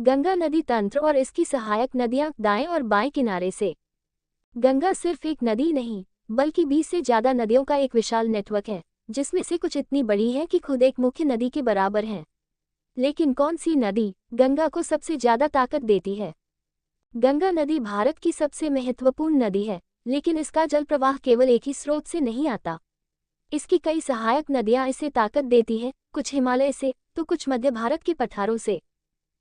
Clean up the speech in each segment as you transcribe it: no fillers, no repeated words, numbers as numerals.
गंगा नदी तंत्र और इसकी सहायक नदियां दाएं और बाएं किनारे से। गंगा सिर्फ एक नदी नहीं, बल्कि 20 से ज्यादा नदियों का एक विशाल नेटवर्क है, जिसमें से कुछ इतनी बड़ी हैं कि खुद एक मुख्य नदी के बराबर हैं। लेकिन कौन सी नदी गंगा को सबसे ज्यादा ताकत देती है? गंगा नदी भारत की सबसे महत्वपूर्ण नदी है, लेकिन इसका जल प्रवाह केवल एक ही स्रोत से नहीं आता। इसकी कई सहायक नदियां इसे ताकत देती हैं, कुछ हिमालय से तो कुछ मध्य भारत के पठारों से।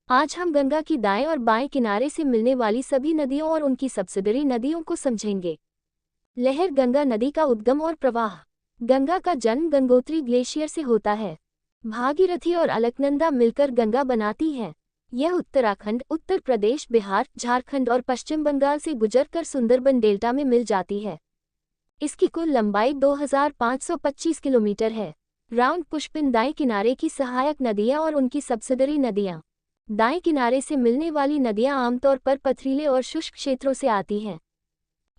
आज हम गंगा की दाएं और बाएं किनारे से मिलने वाली सभी नदियों और उनकी सब्सिडरी नदियों को समझेंगे। लहर गंगा नदी का उद्गम और प्रवाह। गंगा का जन्म गंगोत्री ग्लेशियर से होता है। भागीरथी और अलकनंदा मिलकर गंगा बनाती हैं। यह उत्तराखंड, उत्तर प्रदेश, बिहार, झारखंड और पश्चिम बंगाल से गुजरकर सुंदरबन डेल्टा में मिल जाती है। इसकी कुल लंबाई 2525 किलोमीटर है। राउंड पुष्पिन दाएं किनारे की सहायक नदियां और उनकी सब्सिडरी नदियां। दाएं किनारे से मिलने वाली नदियां आमतौर पर पथरीले और शुष्क क्षेत्रों से आती हैं।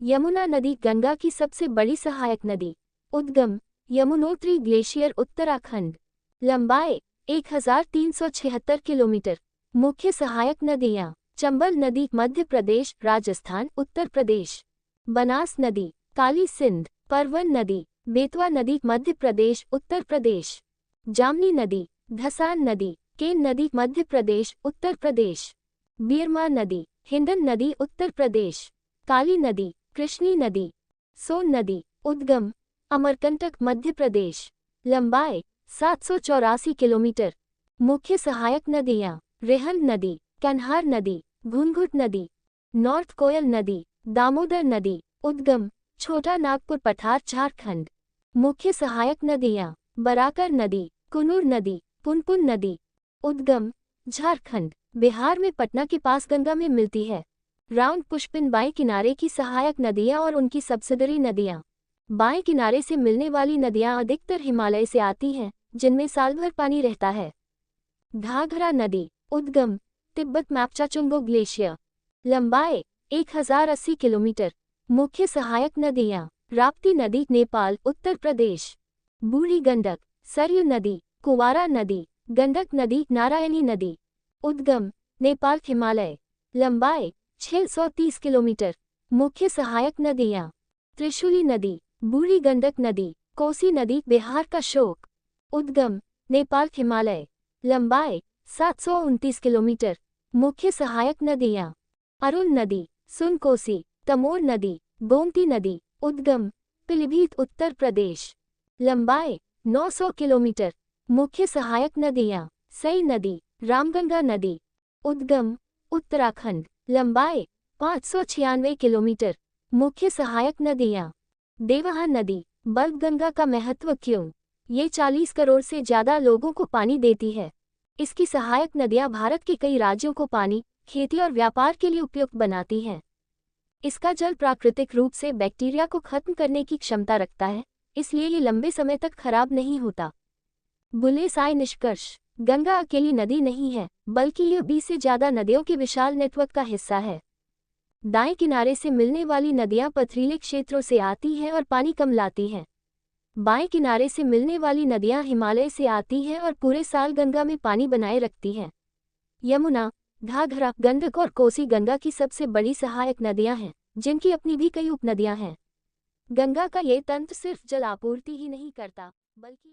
यमुना नदी गंगा की सबसे बड़ी सहायक नदी। उद्गम यमुनोत्री ग्लेशियर, उत्तराखंड। लंबाई 1376 किलोमीटर। मुख्य सहायक नदियां चंबल नदी मध्य प्रदेश, राजस्थान, उत्तर प्रदेश। बनास नदी, काली सिंध। परवन नदी, बेतवा नदी मध्य प्रदेश, उत्तर प्रदेश। जामनी नदी, धसान नदी, केन नदी मध्य प्रदेश, उत्तर प्रदेश। बीरमा नदी, हिंडन नदी, उत्तर प्रदेश। काली नदी, कृष्णी नदी। सोन नदी, उद्गम अमरकंटक, मध्य प्रदेश। लंबाई 784 किलोमीटर। मुख्य सहायक नदियां रेहन नदी, कन्हार नदी, घुनघुट नदी। नॉर्थ कोयल नदी, दामोदर नदी। उद्गम छोटा नागपुर पठार, झारखंड। मुख्य सहायक नदियां बराकर नदी, कुनूर नदी, पुनपुन नदी। उद्गम झारखंड। बिहार में पटना के पास गंगा में मिलती है। राउंड पुष्पिन बाएं किनारे की सहायक नदियां और उनकी सब्सिडरी नदियां। बाएं किनारे से मिलने वाली नदियां अधिकतर हिमालय से आती हैं, जिनमें साल भर पानी रहता है। घाघरा नदी, उद्गम तिब्बत मैप्चाचुंगो ग्लेशियर। लंबाई 1080 किलोमीटर। मुख्य सहायक नदियां राप्ती नदी, नेपाल, उत्तर प्रदेश। बूढ़ी गंडक, सरयू नदी, कुवारा नदी, गंडक नदी, नारायणी नदी। उद्गम नेपाल, हिमालय। लंबाई 630 किलोमीटर। मुख्य सहायक नदियां त्रिशूली नदी, बूढ़ी गंडक नदी, कोसी नदी, बिहार का शोक। उद्गम नेपाल, हिमालय। लंबाई 729 किलोमीटर। मुख्य सहायक नदियां अरुण नदी, सुनकोसी, तमोर नदी, गोमती नदी। उद्गम पीलीभीत, उत्तर प्रदेश। लंबाई 900 किलोमीटर। मुख्य सहायक नदियां सई नदी, रामगंगा नदी। उद्गम उत्तराखंड। लंबाई 596 किलोमीटर। मुख्य सहायक नदियां देवहा नदी। बल्ब का महत्व क्यों? ये 40 करोड़ से ज्यादा लोगों को पानी देती है। इसकी सहायक नदियां भारत के कई राज्यों को पानी, खेती और व्यापार के लिए उपयुक्त बनाती हैं। इसका जल प्राकृतिक रूप से बैक्टीरिया को खत्म करने की क्षमता रखता है, इसलिए ये लंबे समय तक खराब नहीं होता। बुलेसाई निष्कर्ष: गंगा अकेली नदी नहीं है, बल्कि ये 20 से ज्यादा नदियों के विशाल नेटवर्क का हिस्सा है। दाएं किनारे से मिलने वाली नदियां पथरीले क्षेत्रों से आती हैं और पानी कम लाती हैं। बाएं किनारे से मिलने वाली नदियां हिमालय से आती हैं और पूरे साल गंगा में पानी बनाए रखती हैं। यमुना, घाघरा, गंडक और कोसी गंगा की सबसे बड़ी सहायक नदियां हैं, जिनकी अपनी भी कई उपनदियां हैं। गंगा का ये तंत्र सिर्फ जल आपूर्ति ही नहीं करता, बल्कि